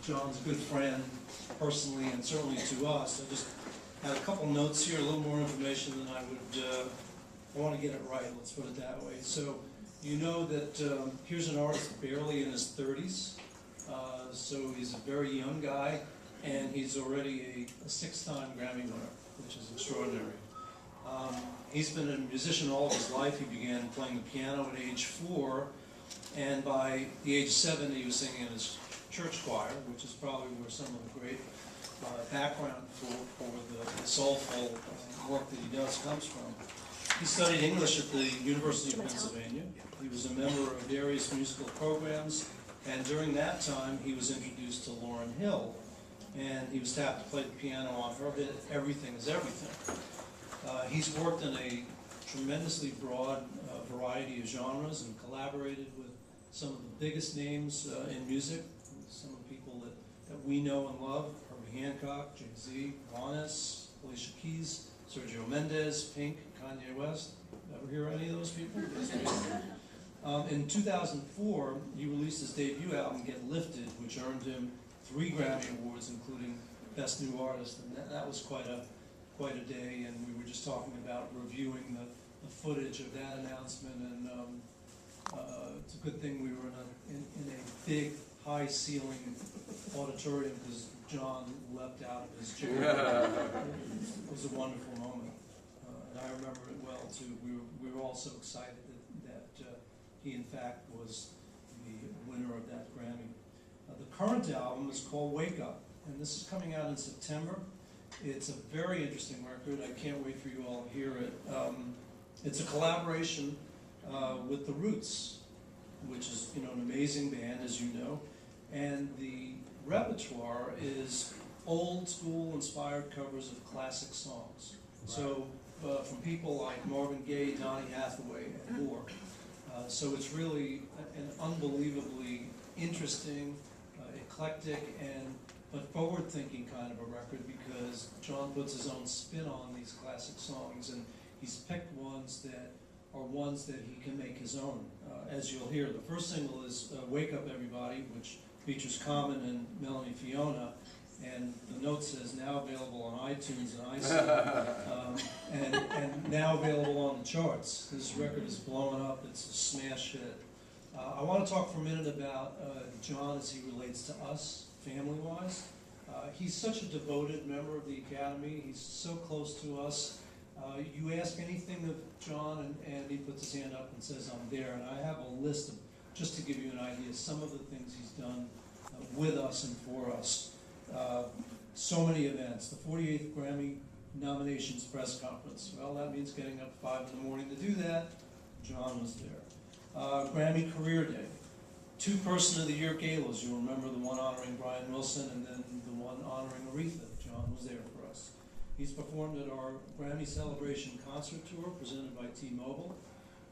John's a good friend personally and certainly to us. I just had a couple notes here, a little more information than I would, I want to get it right, let's put it that way. So you know that here's an artist barely in his 30s, so he's a very young guy, and he's already a 6-time Grammy winner, which is extraordinary. He's been a musician all of his life. He began playing the piano at age 4, and by the age of 7 he was singing in his church choir, which is probably where some of the great background for the soulful work that he does comes from. He studied English at the University of Pennsylvania. He was a member of various musical programs, and during that time he was introduced to Lauryn Hill, and he was tapped to play the piano on her hit Everything Is Everything. He's worked in a tremendously broad variety of genres and collaborated with some of the biggest names in music, some of the people that we know and love: Herbie Hancock, Jay-Z, Juanes, Alicia Keys, Sergio Mendes, Pink, Kanye West. Ever hear any of those people? In 2004, he released his debut album, Get Lifted, which earned him 3 Grammy Awards, including Best New Artist, and that was quite a day. And we were just talking about reviewing the footage of that announcement, and it's a good thing we were in a big, high-ceiling auditorium, because John leapt out of his chair. It was a wonderful moment, and I remember it well too. We were all so excited that he in fact was the winner of that Grammy. The current album is called Wake Up, and this is coming out in September. It's a very interesting record. I can't wait for you all to hear it. It's a collaboration with The Roots, which is an amazing band, as you know, and the repertoire is old school inspired covers of classic songs. Right. So from people like Marvin Gaye, Donny Hathaway, and more. So it's really an unbelievably interesting, eclectic, but forward-thinking kind of a record, because John puts his own spin on these classic songs, and he's picked ones that he can make his own. As you'll hear, the first single is Wake Up Everybody, which features Common and Melanie Fiona, and the note says now available on iTunes and iSong, and now available on the charts. This record is blowing up. It's a smash hit. I want to talk for a minute about John as he relates to us, family-wise. He's such a devoted member of the Academy. He's so close to us. You ask anything of John, and he puts his hand up and says, "I'm there." And I have a list of, just to give you an idea, some of the things he's done with us and for us. So many events. The 48th Grammy nominations press conference. Well, that means getting up at 5 in the morning to do that. John was there. Grammy Career Day. 2 Person of the Year galas. You'll remember the one honoring Brian Wilson and then the one honoring Aretha. John was there for us. He's performed at our Grammy Celebration concert tour presented by T-Mobile,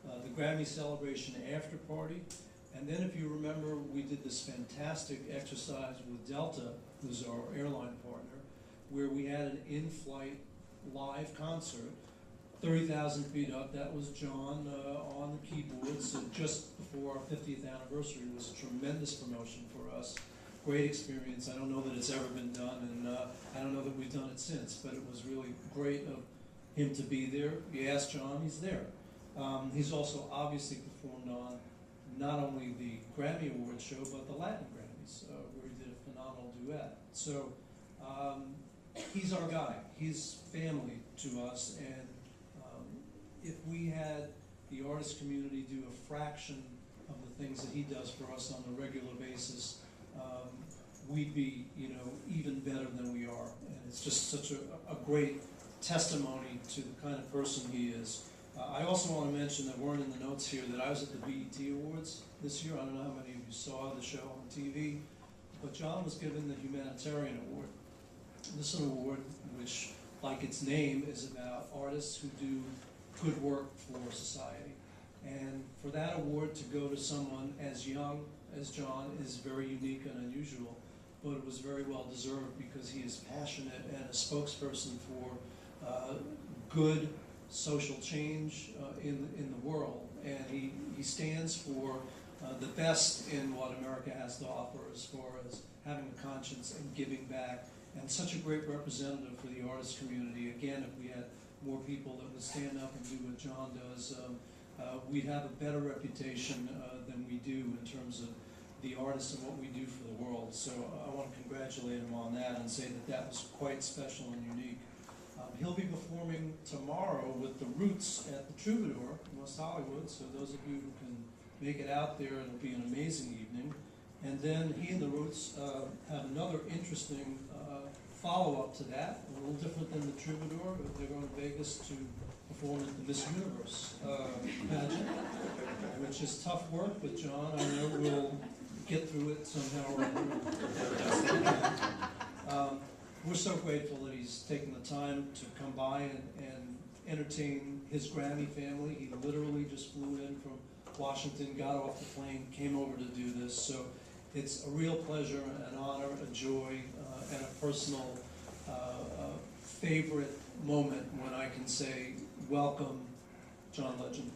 the Grammy Celebration after party, and then if you remember, we did this fantastic exercise with Delta, who's our airline partner, where we had an in-flight live concert, 30,000 feet up. That was John on the keyboards, just before our 50th anniversary. It was a tremendous promotion for us. Great experience. I don't know that it's ever been done, and I don't know that we've done it since, but it was really great of him to be there. You ask John, he's there. He's also obviously performed on not only the Grammy Awards show, but the Latin Grammys, where he did a phenomenal duet. So he's our guy. He's family to us, and if we had the artist community do a fraction of the things that he does for us on a regular basis, we'd be, even better than we are. And it's just such a great testimony to the kind of person he is. I also want to mention that weren't in the notes here that I was at the BET Awards this year. I don't know how many of you saw the show on TV, but John was given the Humanitarian Award. This is an award which, like its name, is about artists who do good work for society. And for that award to go to someone as young as John is very unique and unusual, but it was very well deserved, because he is passionate and a spokesperson for good social change in the world, and he stands for the best in what America has to offer as far as having a conscience and giving back, and such a great representative for the artist community. Again, if we had more people that would stand up and do what John does, we'd have a better reputation than we do in terms of the artists and what we do for the world. So I want to congratulate him on that and say that that was quite special and unique. He'll be performing tomorrow with the Roots at the Troubadour in West Hollywood, so those of you who can make it out there, it'll be an amazing evening. And then he and the Roots have another interesting follow-up to that, a little different than the Troubadour, but they're going to Vegas to perform at the Miss Universe pageant, which is tough work, but John, I know we'll get through it somehow or other. We're so grateful that he's taken the time to come by and entertain his Grammy family. He literally just flew in from Washington, got off the plane, came over to do this. So it's a real pleasure, an honor, a joy, and a personal favorite moment when I can say, welcome, John Legend.